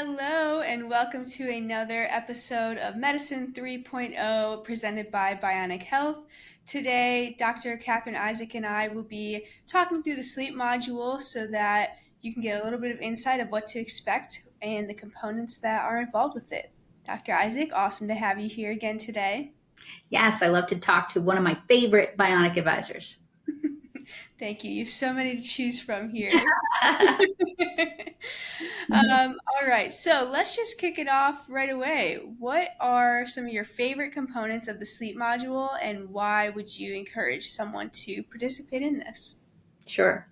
Hello, and welcome to another episode of Medicine 3.0 presented by Bionic Health. Today, Dr. Catherine Isaac and I will be talking through the sleep module so that you can get a little bit of insight of what to expect and the components that are involved with it. Dr. Isaac, awesome to have you here again today. Yes, I love to talk to one of my favorite bionic advisors. Thank you. You have so many to choose from here. All right, so let's just kick it off right away. What are some of your favorite components of the sleep module, and why would you encourage someone to participate in this? Sure.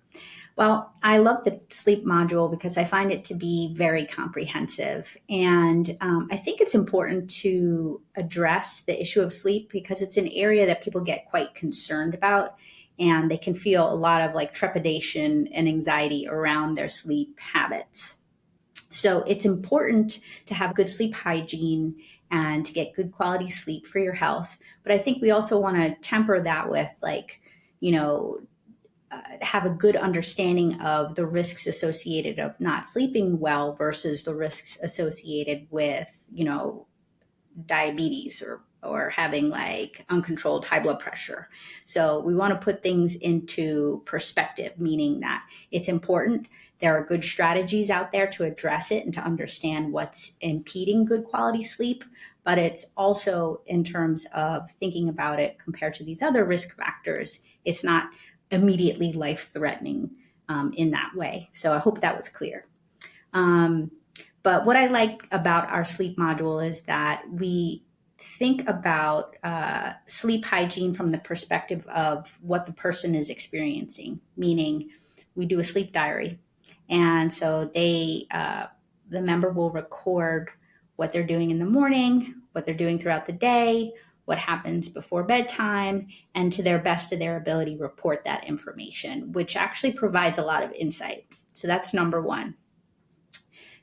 Well, I love the sleep module because I find it to be very comprehensive. And I think it's important to address the issue of sleep because it's an area that people get quite concerned about. And they can feel a lot of like trepidation and anxiety around their sleep habits. So it's important to have good sleep hygiene and to get good quality sleep for your health. But I think we also want to temper that with have a good understanding of the risks associated of not sleeping well versus the risks associated with, diabetes or having like uncontrolled high blood pressure. So we want to put things into perspective, meaning that it's important. There are good strategies out there to address it and to understand what's impeding good quality sleep. But it's also in terms of thinking about it compared to these other risk factors, it's not immediately life-threatening in that way. So I hope that was clear. But what I like about our sleep module is that we think about sleep hygiene from the perspective of what the person is experiencing, meaning we do a sleep diary. And so the member will record what they're doing in the morning, what they're doing throughout the day, what happens before bedtime, and to their best of their ability, report that information, which actually provides a lot of insight. So that's number one.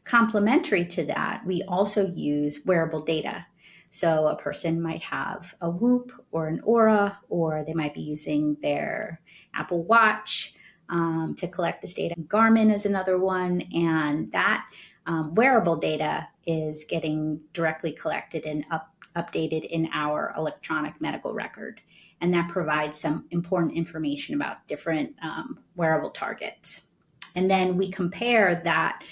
Complementary to that, we also use wearable data. So a person might have a Whoop or an Aura, or they might be using their Apple Watch to collect this data. Garmin is another one, and that wearable data is getting directly collected and updated in our electronic medical record. And that provides some important information about different wearable targets. And then we compare that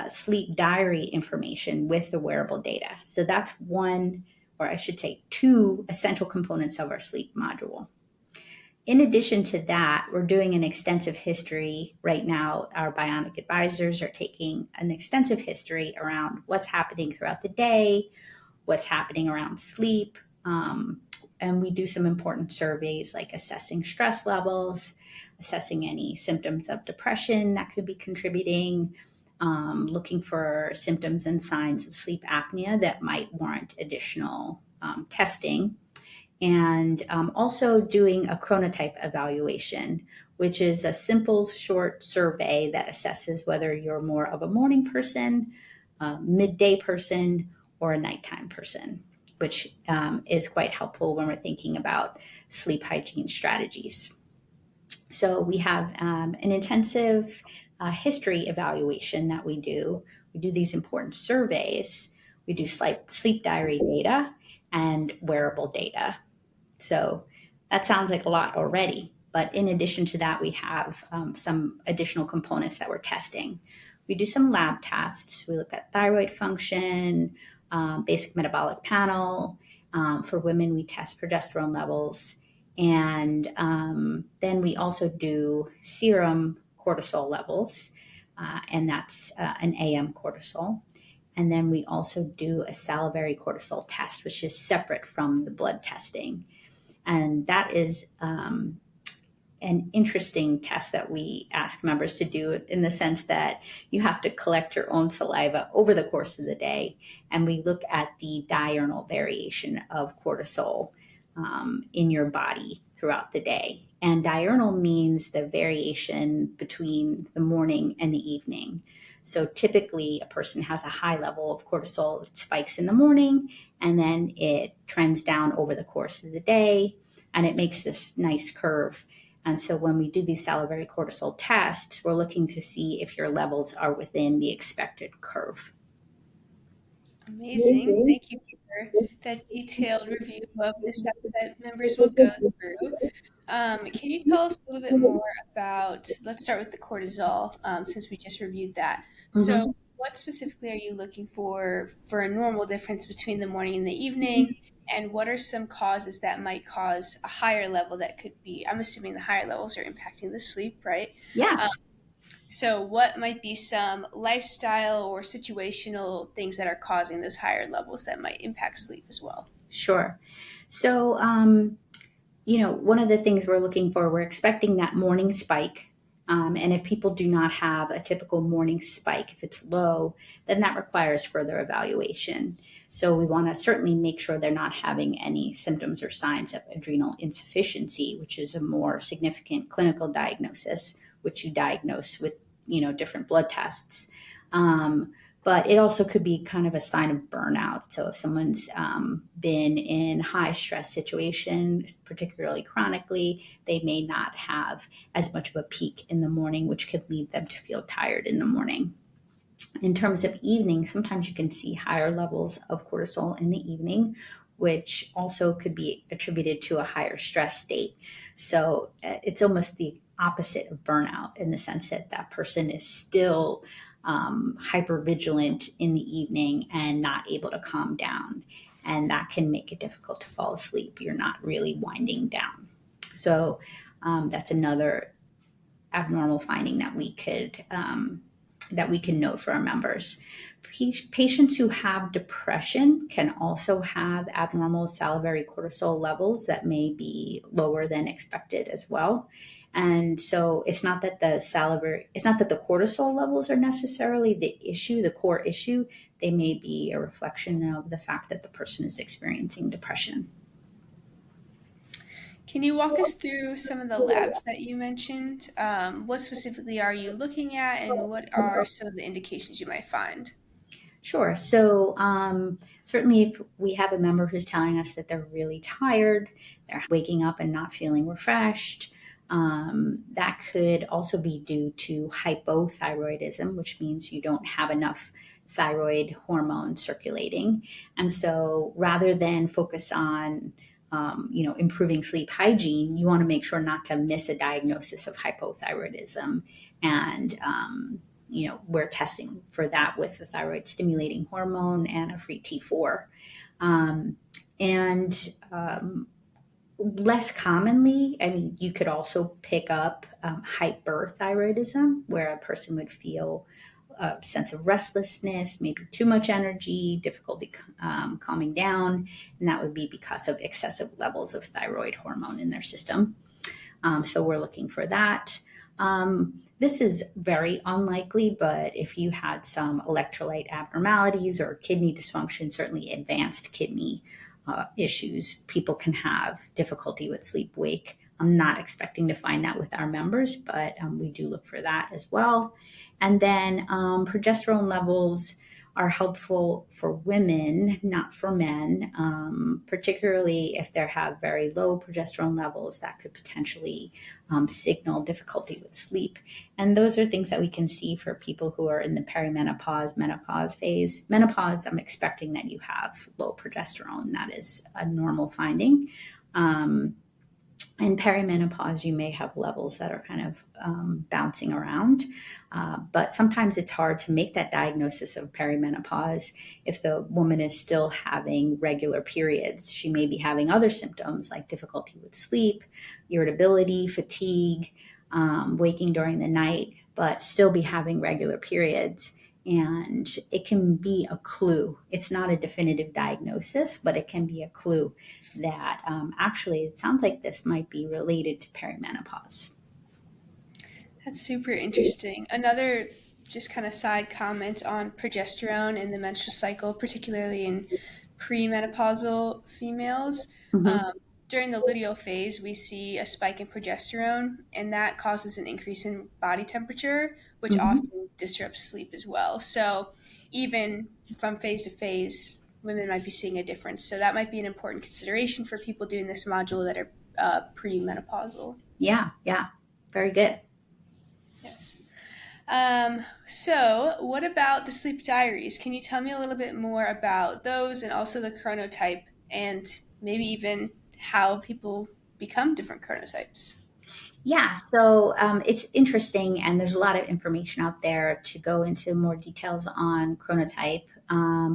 sleep diary information with the wearable data. So that's one, or I should say two essential components of our sleep module. In addition to that, we're doing an extensive history right now. Our bionic advisors are taking an extensive history around what's happening throughout the day, what's happening around sleep. And we do some important surveys like assessing stress levels, assessing any symptoms of depression that could be contributing, looking for symptoms and signs of sleep apnea that might warrant additional testing, and also doing a chronotype evaluation, which is a simple, short survey that assesses whether you're more of a morning person, midday person, or a nighttime person, which is quite helpful when we're thinking about sleep hygiene strategies. So we have an intensive history evaluation that we do. We do these important surveys. We do sleep diary data and wearable data. So that sounds like a lot already. But in addition to that, we have some additional components that we're testing. We do some lab tests. We look at thyroid function, basic metabolic panel. For women, we test progesterone levels. And then we also do serum cortisol levels, and that's an AM cortisol. And then we also do a salivary cortisol test, which is separate from the blood testing. And that is an interesting test that we ask members to do, in the sense that you have to collect your own saliva over the course of the day. And we look at the diurnal variation of cortisol in your body throughout the day. And diurnal means the variation between the morning and the evening. So typically a person has a high level of cortisol. It spikes in the morning and then it trends down over the course of the day, and it makes this nice curve. And so when we do these salivary cortisol tests, we're looking to see if your levels are within the expected curve. Amazing. Thank you for that detailed review of the steps that members will go through. Can you tell us a little bit more about, let's start with the cortisol, since we just reviewed that. Mhm. So, what specifically are you looking for a normal difference between the morning and the evening? And what are some causes that might cause a higher level that could be, I'm assuming the higher levels are impacting the sleep, right? Um, Yes. so, what might be some lifestyle or situational things that are causing those higher levels that might impact sleep as well? Sure. So, one of the things we're looking for, we're expecting that morning spike. And if people do not have a typical morning spike, if it's low, then that requires further evaluation. So we want to certainly make sure they're not having any symptoms or signs of adrenal insufficiency, which is a more significant clinical diagnosis, which you diagnose with, different blood tests. Um, but it also could be kind of a sign of burnout. So if someone's been in high stress situations, particularly chronically, they may not have as much of a peak in the morning, which could lead them to feel tired in the morning. In terms of evening, sometimes you can see higher levels of cortisol in the evening, which also could be attributed to a higher stress state. So it's almost the opposite of burnout in the sense that that person is still hyper vigilant in the evening and not able to calm down. And that can make it difficult to fall asleep. You're not really winding down. So that's another abnormal finding that we can note for our members. Patients who have depression can also have abnormal salivary cortisol levels that may be lower than expected as well. And so it's not that the cortisol levels are necessarily the issue, the core issue. They may be a reflection of the fact that the person is experiencing depression. Can you walk us through some of the labs that you mentioned? What specifically are you looking at, and what are some of the indications you might find? Sure. So, certainly, if we have a member who's telling us that they're really tired, they're waking up and not feeling refreshed, that could also be due to hypothyroidism, which means you don't have enough thyroid hormone circulating. And so, rather than focus on improving sleep hygiene, you want to make sure not to miss a diagnosis of hypothyroidism. And we're testing for that with the thyroid stimulating hormone and a free T4. Um, and Less commonly, I mean, you could also pick up hyperthyroidism, where a person would feel a sense of restlessness, maybe too much energy, difficulty calming down, and that would be because of excessive levels of thyroid hormone in their system. So we're looking for that. This is very unlikely, but if you had some electrolyte abnormalities or kidney dysfunction, certainly advanced kidney issues, people can have difficulty with sleep wake. I'm not expecting to find that with our members, but we do look for that as well. And then progesterone levels are helpful for women, not for men, particularly if they have very low progesterone levels that could potentially signal difficulty with sleep. And those are things that we can see for people who are in the perimenopause, menopause phase. Menopause, I'm expecting that you have low progesterone. That is a normal finding. In perimenopause, you may have levels that are kind of bouncing around, but sometimes it's hard to make that diagnosis of perimenopause if the woman is still having regular periods. She may be having other symptoms like difficulty with sleep, irritability, fatigue, waking during the night, but still be having regular periods. And it can be a clue. It's not a definitive diagnosis, but it can be a clue that actually it sounds like this might be related to perimenopause. That's super interesting. Another just kind of side comment on progesterone in the menstrual cycle, particularly in premenopausal females. Mhm. Um, During the luteal phase, we see a spike in progesterone, and that causes an increase in body temperature, which Mhm. often disrupts sleep as well. So, even from phase to phase, women might be seeing a difference. So, that might be an important consideration for people doing this module that are premenopausal. Yeah, yeah, very good. Yes. So what about the sleep diaries? Can you tell me a little bit more about those and also the chronotype and maybe even how people become different chronotypes? Yeah, so it's interesting, and there's a lot of information out there to go into more details on chronotype.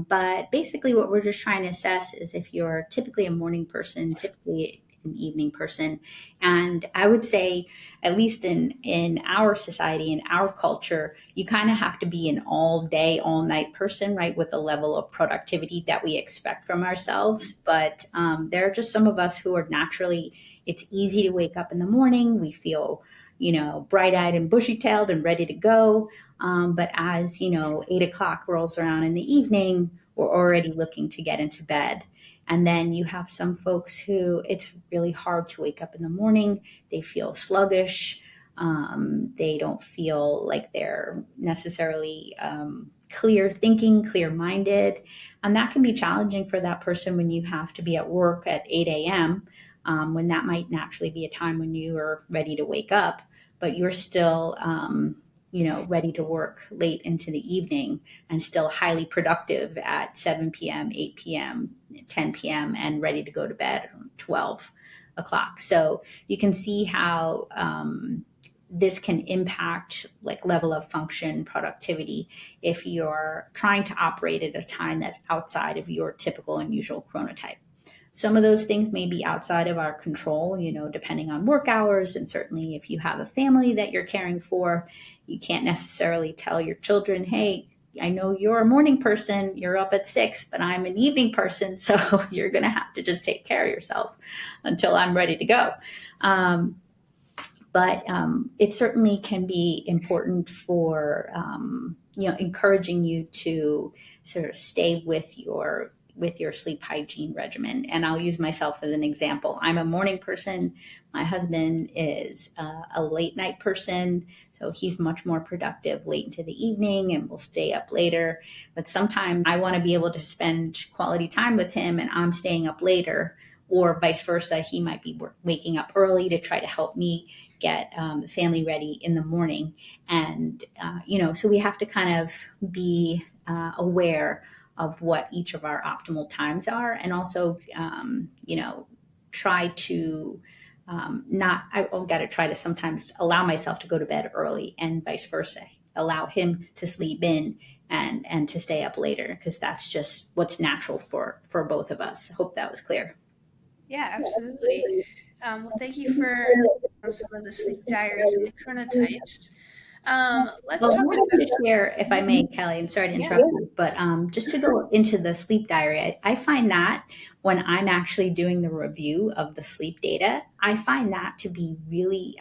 But basically, what we're just trying to assess is if you're typically a morning person, typically an evening person. And I would say, at least in our society, in our culture, you kind of have to be an all day, all night person, right, with the level of productivity that we expect from ourselves. But there are just some of us who are naturally, it's easy to wake up in the morning. We feel, bright eyed and bushy tailed and ready to go. But as, 8 o'clock rolls around in the evening, we're already looking to get into bed. And then you have some folks who it's really hard to wake up in the morning. They feel sluggish. They don't feel like they're necessarily clear thinking, clear minded. And that can be challenging for that person when you have to be at work at 8 a.m., when that might naturally be a time when you are ready to wake up, but you're still, ready to work late into the evening and still highly productive at 7 p.m., 8 p.m., 10 p.m., and ready to go to bed at 12 o'clock. So you can see how this can impact like level of function, productivity, if you're trying to operate at a time that's outside of your typical and usual chronotype. Some of those things may be outside of our control, depending on work hours. And certainly if you have a family that you're caring for, you can't necessarily tell your children, hey, I know you're a morning person, you're up at 6, but I'm an evening person. So you're going to have to just take care of yourself until I'm ready to go. But it certainly can be important for, encouraging you to sort of stay with your sleep hygiene regimen. And I'll use myself as an example. I'm a morning person. My husband is a late night person. So he's much more productive late into the evening and will stay up later. But sometimes I want to be able to spend quality time with him and I'm staying up later, or vice versa. He might be waking up early to try to help me get the family ready in the morning. And, so we have to kind of be aware of what each of our optimal times are, and also, try to I've got to try to sometimes allow myself to go to bed early and vice versa, allow him to sleep in and to stay up later, because that's just what's natural for both of us. Hope that was clear. Yeah, absolutely. Well, thank you for on some of the sleep diaries and the chronotypes. Let's Well, I talk wanted about to share, if I may, Kelly, and sorry to yeah. interrupt you, but just to go into the sleep diary, I find that when I'm actually doing the review of the sleep data, I find that to be really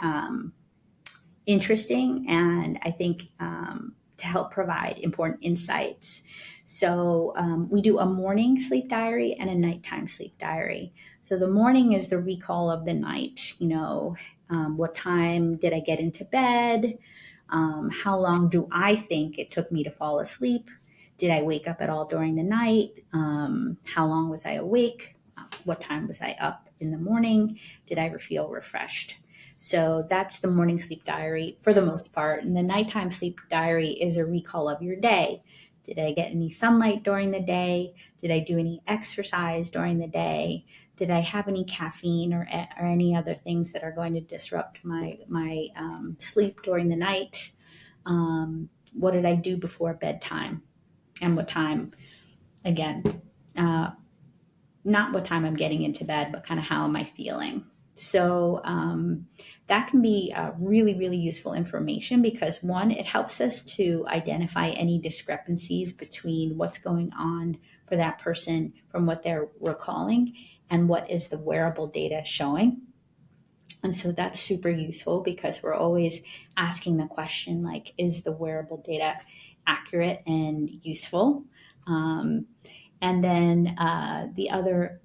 interesting, and I think to help provide important insights. So we do a morning sleep diary and a nighttime sleep diary. So the morning is the recall of the night. What time did I get into bed? How long do I think it took me to fall asleep? Did I wake up at all during the night? How long was I awake? What time was I up in the morning? Did I ever feel refreshed? So that's the morning sleep diary for the most part. And the nighttime sleep diary is a recall of your day. Did I get any sunlight during the day? Did I do any exercise during the day? Did I have any caffeine or any other things that are going to disrupt my sleep during the night? What did I do before bedtime? And what time, again, uh, not what time I'm getting into bed, but kind of how am I feeling? So that can be really, really useful information, because one, it helps us to identify any discrepancies between what's going on for that person from what they're recalling and what is the wearable data showing. And so that's super useful, because we're always asking the question, like, is the wearable data accurate and useful? And then the other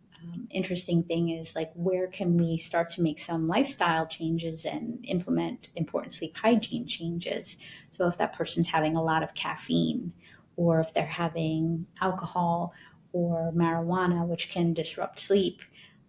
interesting thing is, like, where can we start to make some lifestyle changes and implement important sleep hygiene changes? So if that person's having a lot of caffeine, or if they're having alcohol or marijuana, which can disrupt sleep,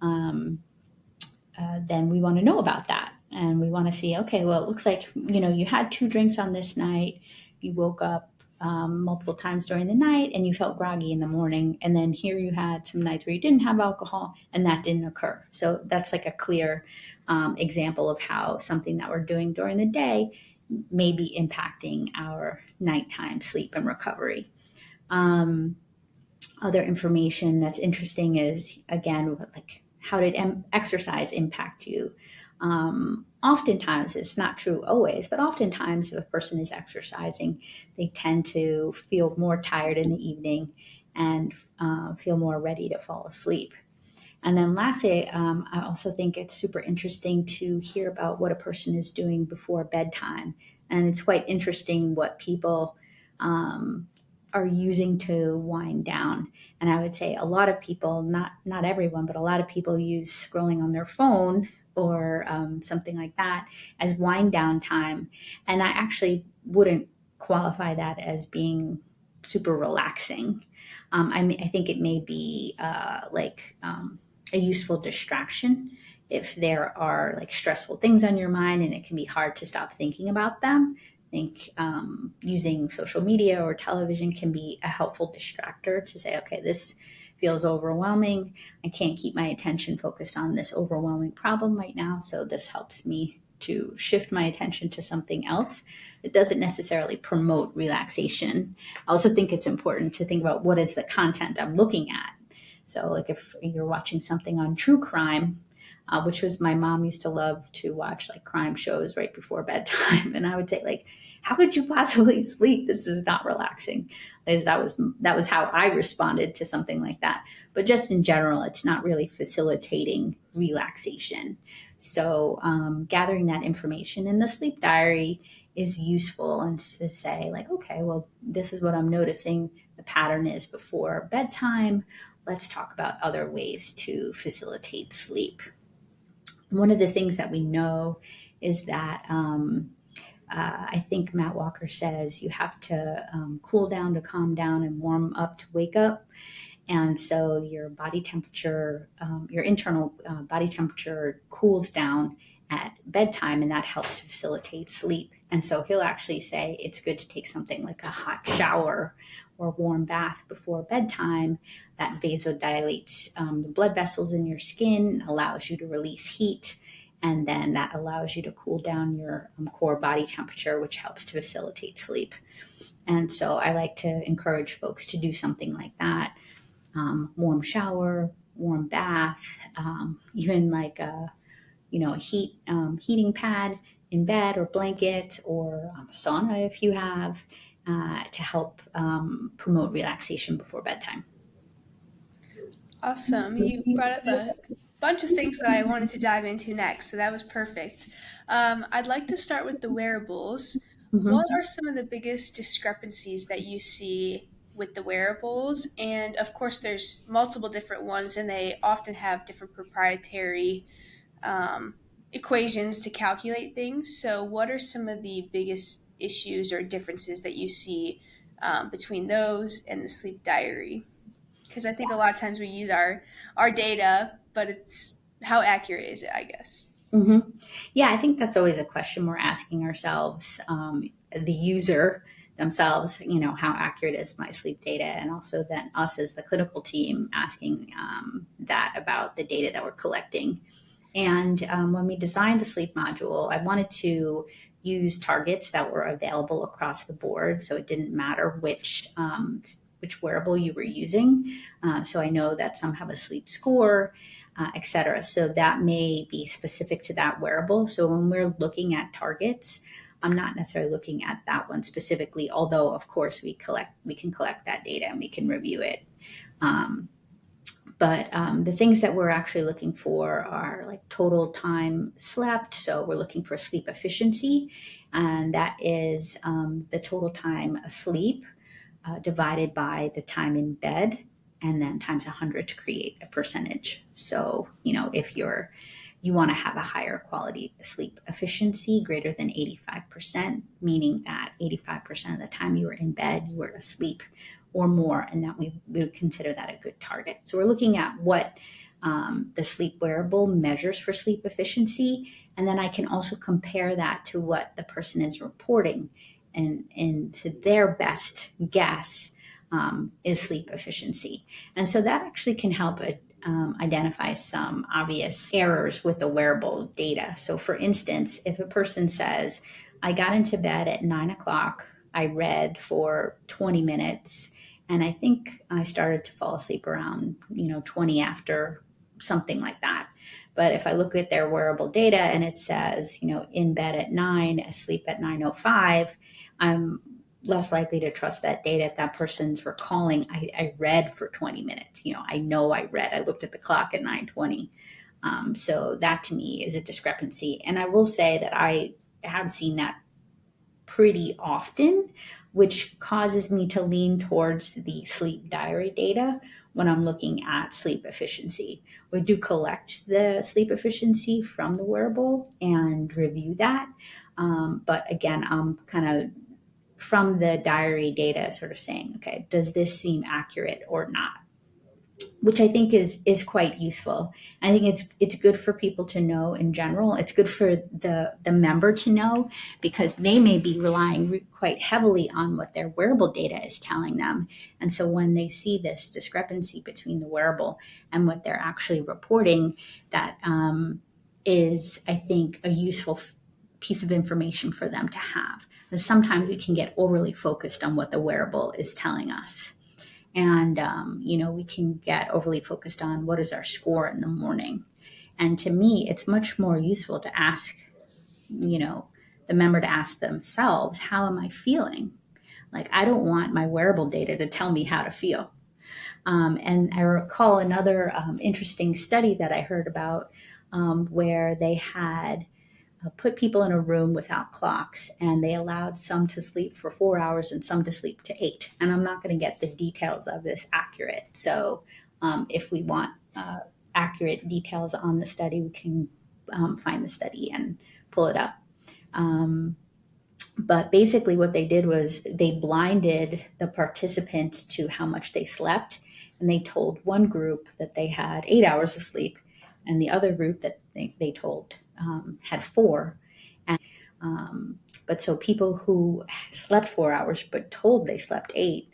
then we want to know about that. And we want to see, okay, well, it looks like, you had 2 drinks on this night. You woke up multiple times during the night and you felt groggy in the morning. And then here you had some nights where you didn't have alcohol and that didn't occur. So that's like a clear example of how something that we're doing during the day may be impacting our nighttime sleep and recovery. Other information that's interesting is, again, like, how did exercise impact you? Oftentimes, it's not true always, but oftentimes if a person is exercising, they tend to feel more tired in the evening and feel more ready to fall asleep. And then lastly, I also think it's super interesting to hear about what a person is doing before bedtime. And it's quite interesting what people are using to wind down. And I would say a lot of people, not everyone, but a lot of people use scrolling on their phone or something like that as wind down time. And I actually wouldn't qualify that as being super relaxing. I think it may be a useful distraction if there are like stressful things on your mind and it can be hard to stop thinking about them. I think using social media or television can be a helpful distractor to say, okay, this feels overwhelming. I can't keep my attention focused on this overwhelming problem right now. So this helps me to shift my attention to something else. It doesn't necessarily promote relaxation. I also think it's important to think about what is the content I'm looking at. So, like, if you're watching something on true crime, which was, my mom used to love to watch like crime shows right before bedtime, and I would say, like, how could you possibly sleep? This is not relaxing. Because that was how I responded to something like that. But just in general, it's not really facilitating relaxation. So, gathering that information in the sleep diary is useful, and to say, like, okay, well, this is what I'm noticing the pattern is before bedtime. Let's talk about other ways to facilitate sleep. One of the things that we know is that I think Matt Walker says you have to cool down to calm down and warm up to wake up. And so your body temperature, your internal body temperature cools down at bedtime, and that helps facilitate sleep. And so he'll actually say it's good to take something like a hot shower or warm bath before bedtime. That vasodilates the blood vessels in your skin, allows you to release heat, and then that allows you to cool down your core body temperature, which helps to facilitate sleep. And so I like to encourage folks to do something like that. Warm shower, warm bath, even like a heating pad in bed or blanket, or a sauna if you have, to help promote relaxation before bedtime. Awesome. You brought up a bunch of things that I wanted to dive into next, so that was perfect. I'd like to start with the wearables. What Mhm. are some of the biggest discrepancies that you see with the wearables? And of course, there's multiple different ones, and they often have different proprietary um, equations to calculate things. So, what are some of the biggest issues or differences that you see between those and the sleep diary? Because I think a lot of times we use our data, but it's how accurate is it? I guess. hmm Yeah, I think that's always a question we're asking ourselves, the user themselves, how accurate is my sleep data? And also then us as the clinical team asking that about the data that we're collecting. And when we designed the sleep module, I wanted to use targets that were available across the board. So it didn't matter which wearable you were using. So I know that some have a sleep score, et cetera. So that may be specific to that wearable. So when we're looking at targets, I'm not necessarily looking at that one specifically, although of course we can collect that data and we can review it. Um, but the things that we're actually looking for are like total time slept. So we're looking for sleep efficiency, and that is the total time asleep divided by the time in bed, and then times 100 to create a percentage. So, if you want to have a higher quality sleep efficiency greater than 85%, meaning that 85% of the time you were in bed, you were asleep or more, and that we would consider that a good target. So we're looking at what The sleep wearable measures for sleep efficiency, and then I can also compare that to what the person is reporting, and to their best guess is sleep efficiency. And so that actually can help identify some obvious errors with the wearable data. So, for instance, if a person says, I got into bed at 9 o'clock, I read for 20 minutes, and I think I started to fall asleep around 20 after, something like that. But if I look at their wearable data and it says, in bed at 9, asleep at 9:05, I'm less likely to trust that data if that person's recalling, I read for 20 minutes. I know I read. I looked at the clock at 9:20. So that to me is a discrepancy. And I will say that I have seen that pretty often, which causes me to lean towards the sleep diary data when I'm looking at sleep efficiency. We do collect the sleep efficiency from the wearable and review that. But again, I'm kind of from the diary data sort of saying, okay, does this seem accurate or not? Which I think is quite useful. I think it's good for people to know in general. It's good for the member to know, because they may be relying quite heavily on what their wearable data is telling them. And so when they see this discrepancy between the wearable and what they're actually reporting, that is, I think, a useful piece of information for them to have. Because sometimes we can get overly focused on what the wearable is telling us. And, we can get overly focused on what is our score in the morning. And to me, it's much more useful to ask, the member to ask themselves, how am I feeling? Like, I don't want my wearable data to tell me how to feel. And I recall another interesting study that I heard about, where they had put people in a room without clocks, and they allowed some to sleep for 4 hours and some to sleep to 8. And I'm not going to get the details of this accurate. So if we want accurate details on the study, we can find the study and pull it up. But basically, what they did was they blinded the participants to how much they slept. And they told one group that they had 8 hours of sleep, and the other group that they told had 4. But so people who slept 4 hours but told they slept 8,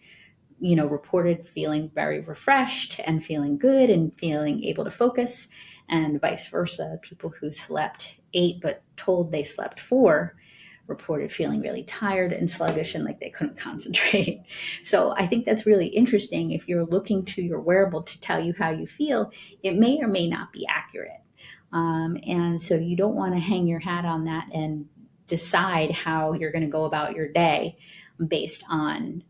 reported feeling very refreshed and feeling good and feeling able to focus, and vice versa. People who slept 8 but told they slept 4 reported feeling really tired and sluggish and like they couldn't concentrate. So I think that's really interesting. If you're looking to your wearable to tell you how you feel, it may or may not be accurate. And so you don't want to hang your hat on that and decide how you're going to go about your day based on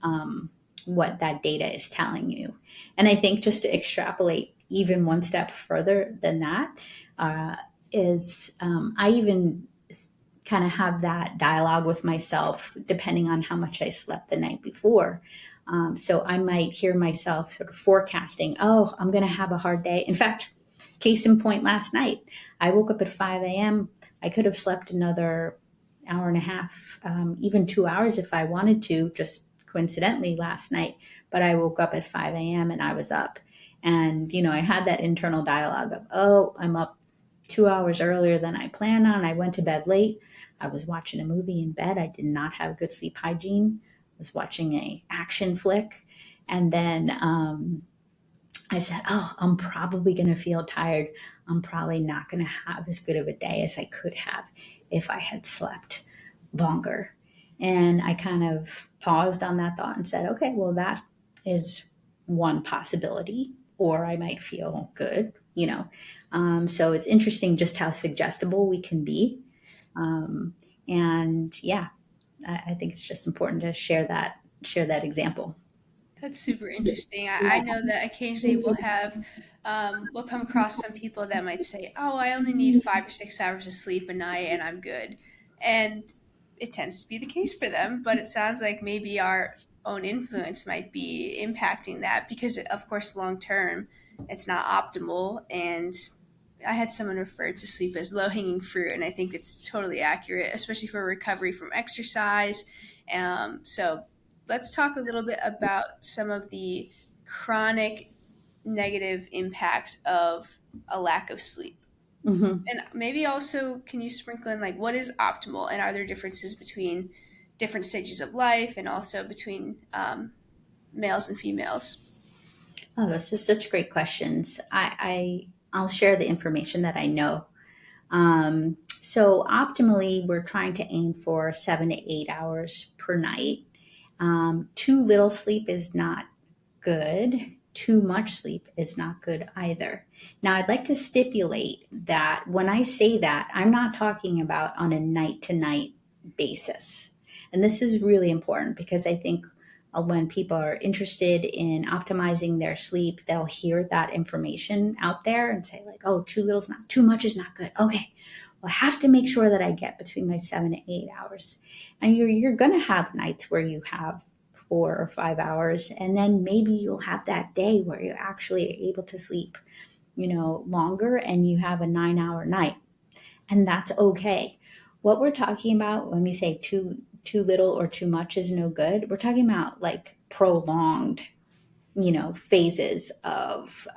what that data is telling you. And I think just to extrapolate even one step further than that, is I even kind of have that dialogue with myself depending on how much I slept the night before. So I might hear myself sort of forecasting, oh, I'm going to have a hard day. In fact, case in point, last night, I woke up at 5 a.m. I could have slept another hour and a half, even 2 hours if I wanted to, just coincidentally last night. But I woke up at 5 a.m. and I was up. And, I had that internal dialogue of, oh, I'm up 2 hours earlier than I planned on. I went to bed late. I was watching a movie in bed. I did not have good sleep hygiene. I was watching a action flick. And then I said, oh, I'm probably going to feel tired. I'm probably not going to have as good of a day as I could have if I had slept longer. And I kind of paused on that thought and said, okay, well, that is one possibility, or I might feel good. So it's interesting just how suggestible we can be. And yeah, I think it's just important to share that example. That's super interesting. I know that occasionally we'll come across some people that might say, "Oh, I only need 5 or 6 hours of sleep a night, and I'm good," and it tends to be the case for them. But it sounds like maybe our own influence might be impacting that, because, of course, long term, it's not optimal. And I had someone refer to sleep as low hanging fruit, and I think it's totally accurate, especially for recovery from exercise. So let's talk a little bit about some of the chronic negative impacts of a lack of sleep? Mm-hmm. And maybe also, can you sprinkle in like what is optimal, and are there differences between different stages of life, and also between males and females? Oh, those are such great questions. I'll share the information that I know. So optimally, we're trying to aim for 7 to 8 hours per night. Too little sleep is not good. Too much sleep is not good either. Now, I'd like to stipulate that when I say that, I'm not talking about on a night to night basis. And this is really important because I think when people are interested in optimizing their sleep, they'll hear that information out there and say, like, oh, too little's not, too much is not good. Okay, well, I have to make sure that I get between my 7 to 8 hours. And you're going to have nights where you have 4 or 5 hours, and then maybe you'll have that day where you're actually able to sleep, longer, and you have a 9 hour night, and that's okay. What we're talking about when we say too little or too much is no good, we're talking about like prolonged phases of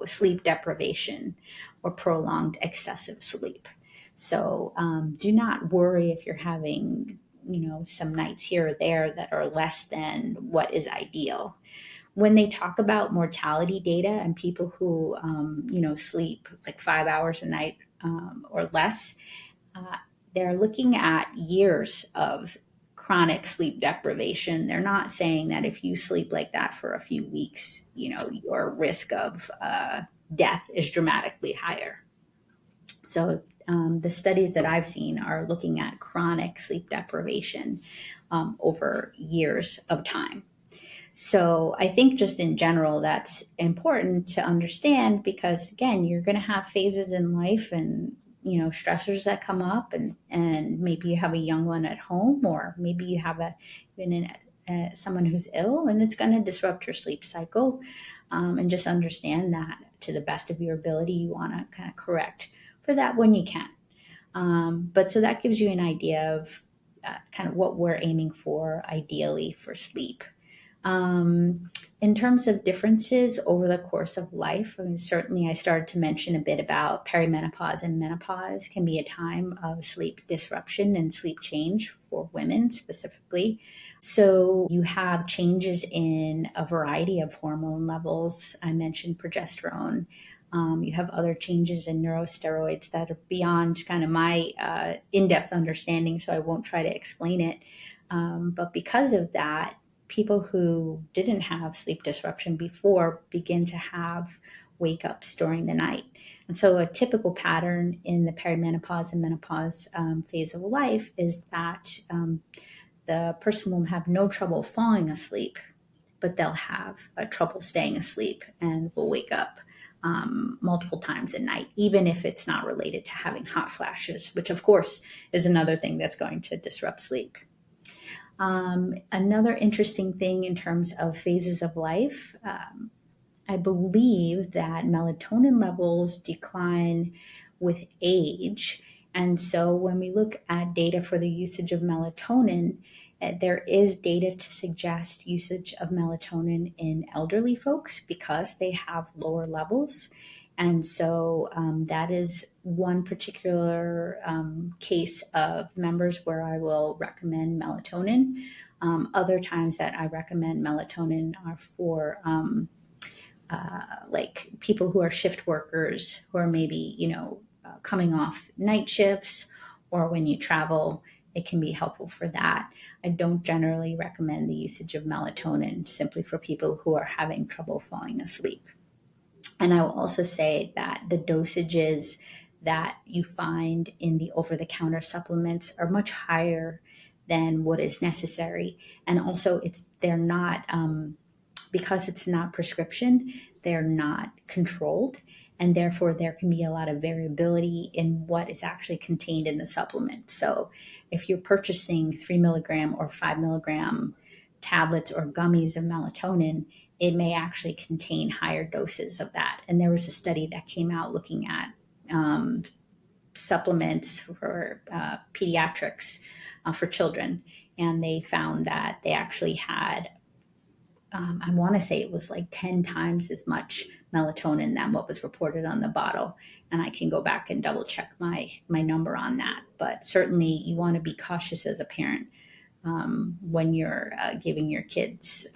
sleep deprivation or prolonged excessive sleep. So do not worry if you're having some nights here or there that are less than what is ideal. When they talk about mortality data and people who sleep like 5 hours a night or less, uh, they're looking at years of chronic sleep deprivation. They're not saying that if you sleep like that for a few weeks, your risk of death is dramatically higher. So the studies that I've seen are looking at chronic sleep deprivation over years of time. So I think just in general, that's important to understand because again, you're going to have phases in life and stressors that come up, and maybe you have a young one at home, or maybe you have someone who's ill, and it's going to disrupt your sleep cycle. And just understand that to the best of your ability, you want to kind of correct for that when you can. But so that gives you an idea of kind of what we're aiming for ideally for sleep. Um, in terms of differences over the course of life, I mean, certainly I started to mention a bit about perimenopause and menopause can be a time of sleep disruption and sleep change for women specifically. So you have changes in a variety of hormone levels. I mentioned progesterone. You have other changes in neurosteroids that are beyond kind of my in-depth understanding, so I won't try to explain it. But because of that, people who didn't have sleep disruption before begin to have wake ups during the night. And so, a typical pattern in the perimenopause and menopause phase of life is that the person will have no trouble falling asleep, but they'll have trouble staying asleep and will wake up multiple times a night, even if it's not related to having hot flashes, which, of course, is another thing that's going to disrupt sleep. Another interesting thing in terms of phases of life, I believe that melatonin levels decline with age. And so when we look at data for the usage of melatonin, there is data to suggest usage of melatonin in elderly folks because they have lower levels. And so that is one particular case of members where I will recommend melatonin. Other times that I recommend melatonin are for like people who are shift workers who are maybe, coming off night shifts, or when you travel, it can be helpful for that. I don't generally recommend the usage of melatonin simply for people who are having trouble falling asleep. And I will also say that the dosages that you find in the over the counter supplements are much higher than what is necessary. And also, they're not, because it's not prescription, they're not controlled. And therefore, there can be a lot of variability in what is actually contained in the supplement. So, if you're purchasing 3 milligram or 5 milligram tablets or gummies of melatonin, it may actually contain higher doses of that. And there was a study that came out looking at um, supplements for pediatrics for children, and they found that they actually had I want to say it was like 10 times as much melatonin than what was reported on the bottle. And I can go back and double check my number on that. But certainly, you want to be cautious as a parent when you're giving your kids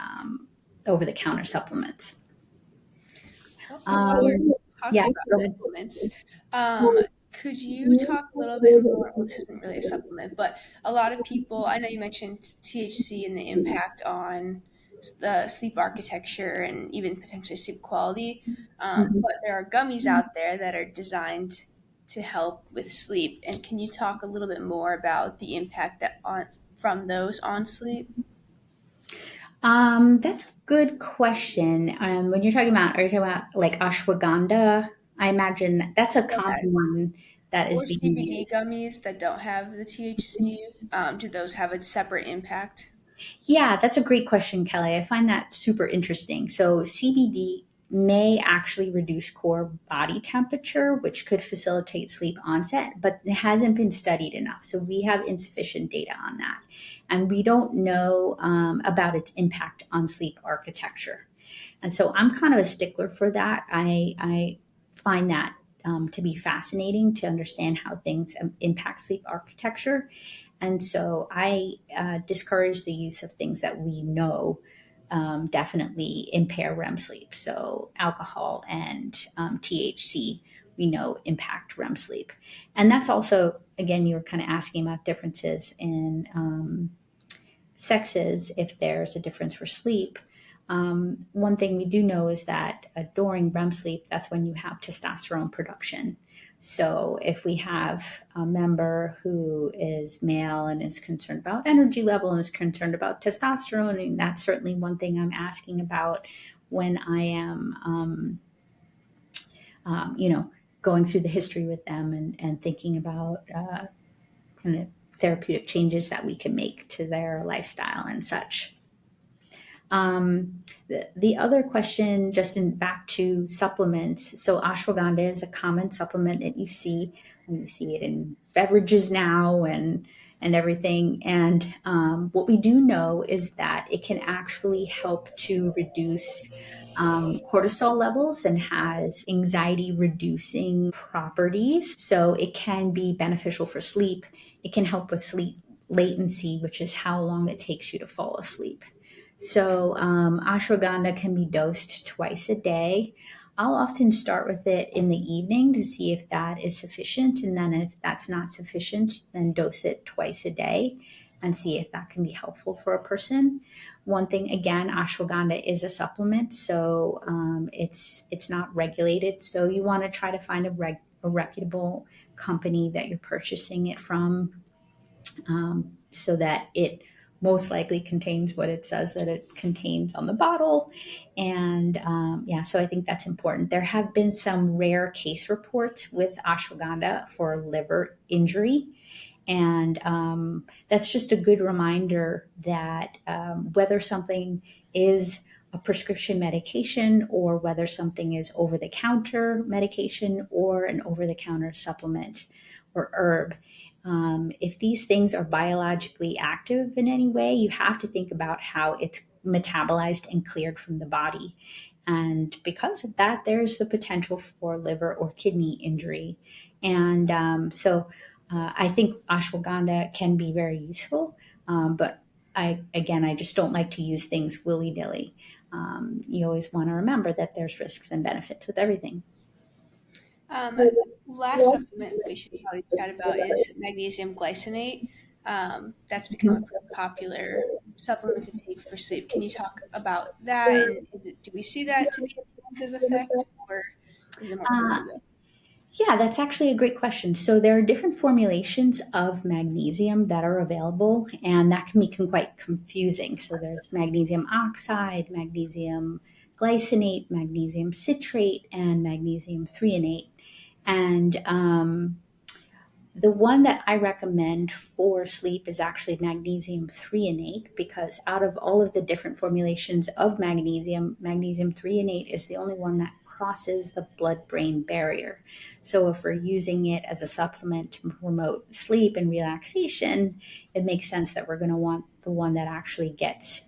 over the counter supplements. While we're Yeah, talking about go ahead. supplements, um, could you talk a little bit more? Well, this isn't really a supplement, but a lot of people, I know you mentioned THC and the impact on the sleep architecture and even potentially sleep quality. Mhm. But there are gummies out there that are designed to help with sleep. And can you talk a little bit more about the impact that on from those on sleep? That's a good question. When you're talking about, are you talking about like ashwagandha? I imagine that's a common Okay. one that is Or being CBD used. gummies that don't have the THC, do those have a separate impact? Yeah, that's a great question, Kelly. I find that super interesting. So, CBD may actually reduce core body temperature, which could facilitate sleep onset, but it hasn't been studied enough. So, we have insufficient data on that. And we don't know about its impact on sleep architecture. And so, I'm kind of a stickler for that. I find that to be fascinating to understand how things impact sleep architecture. And so I discourage the use of things that we know definitely impair REM sleep. So alcohol and THC, we know impact REM sleep. And that's also, again, you were kind of asking about differences in sexes, if there's a difference for sleep. One thing we do know is that during REM sleep, that's when you have testosterone production. So, if we have a member who is male and is concerned about energy level and is concerned about testosterone, and that's certainly one thing I'm asking about when I am, you know, going through the history with them and thinking about kind of therapeutic changes that we can make to their lifestyle and such. The other question, just in back to supplements. So ashwagandha is a common supplement that you see, and you see it in beverages now and everything. And what we do know is that it can actually help to reduce cortisol levels and has anxiety reducing properties. So it can be beneficial for sleep. It can help with sleep latency, which is how long it takes you to fall asleep. So, ashwagandha can be dosed twice a day. I'll often start with it in the evening to see if that is sufficient. And then, if that's not sufficient, then dose it twice a day and see if that can be helpful for a person. One thing, again, ashwagandha is a supplement, so it's not regulated. So, you want to try to find a reputable company that you're purchasing it from so that it most likely contains what it says that it contains on the bottle. And yeah, so I think that's important. There have been some rare case reports with ashwagandha for liver injury. And that's just a good reminder that whether something is a prescription medication or whether something is over the counter medication or an over the counter supplement or herb, if these things are biologically active in any way, you have to think about how it's metabolized and cleared from the body. And because of that, there's the potential for liver or kidney injury. And I think ashwagandha can be very useful, but I just don't like to use things willy nilly. You always want to remember that there's risks and benefits with everything. Um, Last supplement we should probably chat about is magnesium glycinate. That's become a Mhm. pretty popular supplement to take for sleep. Can you talk about that? And do we see that to be a positive effect, or is it more Uh, placebo? Yeah, that's actually a great question. So there are different formulations of magnesium that are available, and that can be quite confusing. So there's magnesium oxide, magnesium glycinate, magnesium citrate, and magnesium threonate. And the one that I recommend for sleep is actually magnesium threonate because out of all of the different formulations of magnesium, magnesium threonate is the only one that crosses the blood brain barrier. So if we're using it as a supplement to promote sleep and relaxation, it makes sense that we're going to want the one that actually gets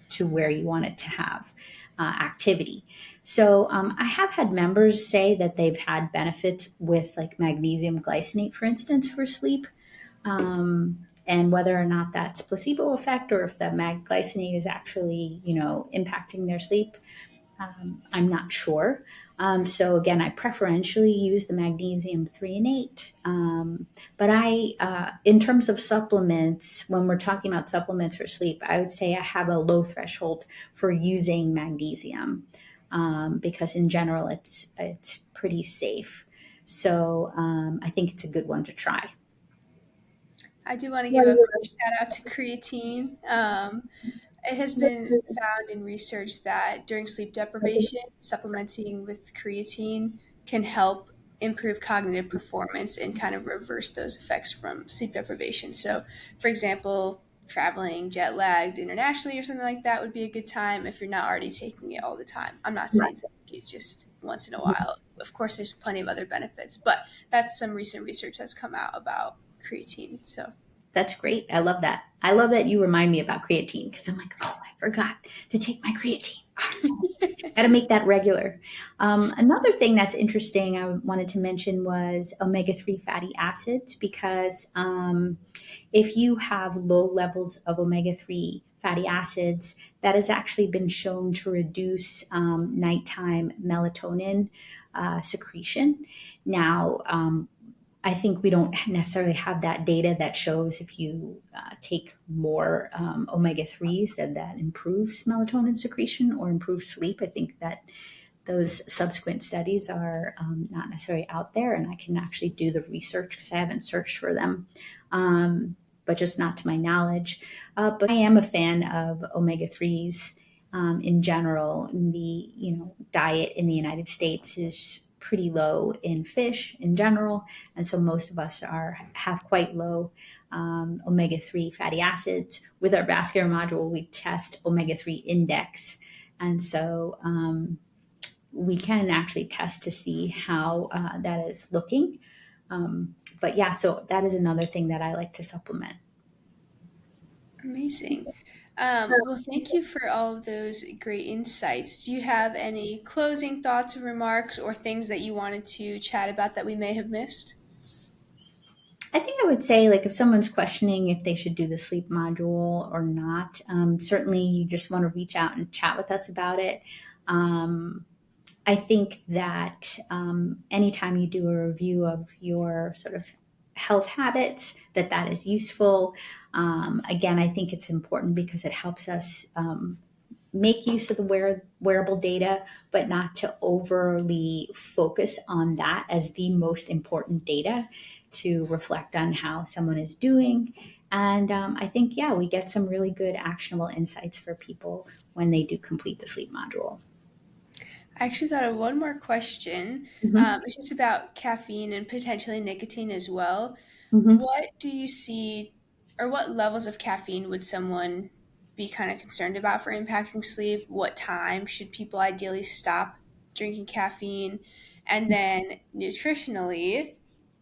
to where you want it to have activity. So I have had members say that they've had benefits with like magnesium glycinate, for instance, for sleep. And whether or not that's placebo effect or if the mag glycinate is actually, impacting their sleep, I'm not sure. So again, I preferentially use the magnesium threonate. But in terms of supplements, when we're talking about supplements for sleep, I would say I have a low threshold for using magnesium because in general, it's pretty safe. So I think it's a good one to try. I do want to give a quick shout out to creatine. It has been found in research that during sleep deprivation, supplementing with creatine can help improve cognitive performance and kind of reverse those effects from sleep deprivation. So, for example, traveling jet lagged internationally or something like that would be a good time if you're not already taking it all the time. I'm not saying take it just once in a while. Of course, there's plenty of other benefits, but that's some recent research that's come out about creatine. So That's great. I love that. I love that you remind me about creatine because I'm like, oh, I forgot to take my creatine. Got to make that regular. Another thing that's interesting I wanted to mention was omega-3 fatty acids because if you have low levels of omega-3 fatty acids, that has actually been shown to reduce nighttime melatonin secretion. Now, I think we don't necessarily have that data that shows if you take more omega 3s that improves melatonin secretion or improves sleep. I think that those subsequent studies are not necessarily out there, and I can actually do the research because I haven't searched for them, but just not to my knowledge. But I am a fan of omega 3s in general. The diet in the United States is pretty low in fish in general, and so most of us have quite low omega-3 fatty acids. With our vascular module, we test omega-3 index, and so we can actually test to see how that is looking. But yeah, so that is another thing that I like to supplement. amazing. Well, thank you for all of those great insights. Do you have any closing thoughts or remarks or things that you wanted to chat about that we may have missed? I think I would say, like, if someone's questioning if they should do the sleep module or not, certainly you just want to reach out and chat with us about it. Um, I think that anytime you do a review of your sort of health habits, that is useful. Again, I think it's important because it helps us make use of the wearable data, but not to overly focus on that as the most important data to reflect on how someone is doing. And I think, yeah, we get some really good actionable insights for people when they do complete the sleep module. I actually thought of one more question. Mm-hmm. It's just about caffeine and potentially nicotine as well. Mm-hmm. What do you see, or what levels of caffeine would someone be kind of concerned about for impacting sleep? What time should people ideally stop drinking caffeine? And then nutritionally,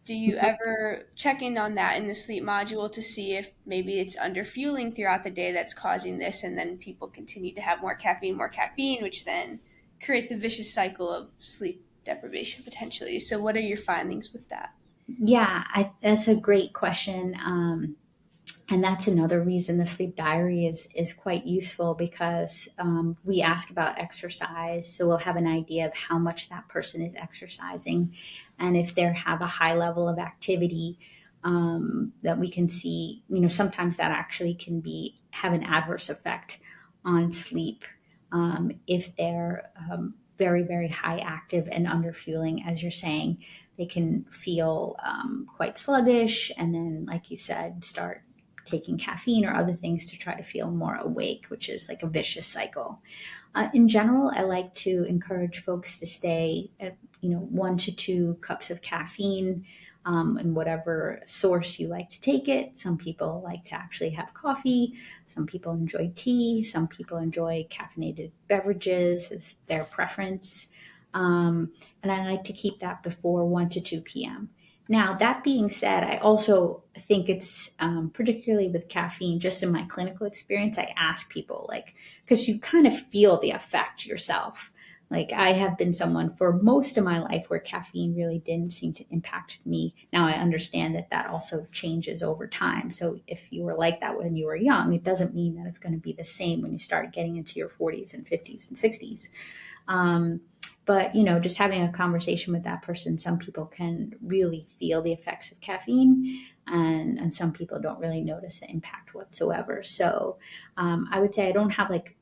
do you ever check in on that in the sleep module to see if maybe it's underfueling throughout the day that's causing this, and then people continue to have more caffeine, which then creates a vicious cycle of sleep deprivation potentially. So, what are your findings with that? Yeah, that's a great question. And that's another reason the sleep diary is quite useful because we ask about exercise, so we'll have an idea of how much that person is exercising, and if they have a high level of activity, that we can see. Sometimes that actually can be have an adverse effect on sleep if they're very very high active and under fueling, as you're saying. They can feel quite sluggish, and then, like you said, start taking caffeine or other things to try to feel more awake, which is like a vicious cycle. In general, I like to encourage folks to stay at 1 to 2 cups of caffeine in whatever source you like to take it. Some people like to actually have coffee. Some people enjoy tea. Some people enjoy caffeinated beverages is their preference. And I like to keep that before 1 to 2 p.m. Now, that being said, I also think it's particularly with caffeine, just in my clinical experience, I ask people, like, because you kind of feel the effect yourself. Like, I have been someone for most of my life where caffeine really didn't seem to impact me. Now, I understand that that also changes over time. So, if you were like that when you were young, it doesn't mean that it's going to be the same when you start getting into your 40s and 50s and 60s. Um, but just having a conversation with that person, some people can really feel the effects of caffeine, and some people don't really notice the impact whatsoever. So I would say I don't have like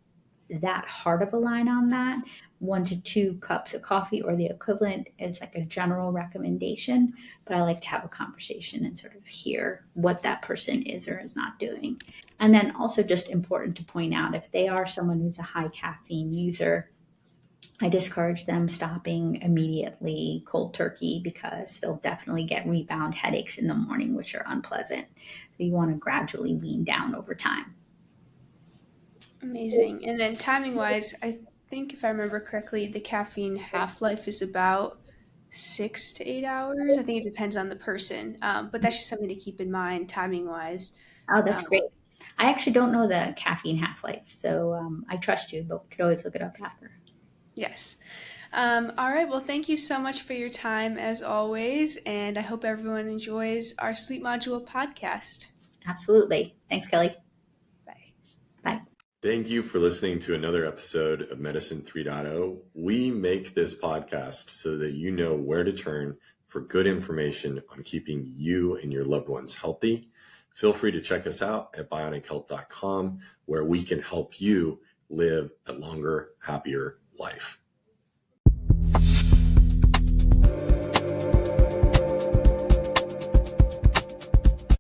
that hard of a line on that. 1 to 2 cups of coffee or the equivalent is like a general recommendation, but I like to have a conversation and sort of hear what that person is or is not doing. And then also just important to point out, if they are someone who's a high caffeine user, I discourage them stopping immediately cold turkey, because they'll definitely get rebound headaches in the morning, which are unpleasant. So you want to gradually wean down over time. Amazing. And then timing wise, I think if I remember correctly, the caffeine half life is about 6 to 8 hours. I think it depends on the person, but that's just something to keep in mind timing wise. Oh, that's Um, great. I actually don't know the caffeine half life, so I trust you, but we could always look it up after. yes. All right. Well, thank you so much for your time as always, and I hope everyone enjoys our Sleep Module podcast. Absolutely. Thanks, Kelly. Bye. Bye. Thank you for listening to another episode of Medicine 3.0. We make this podcast so that you know where to turn for good information on keeping you and your loved ones healthy. Feel free to check us out at bionichealth.com, where we can help you live a longer, happier life.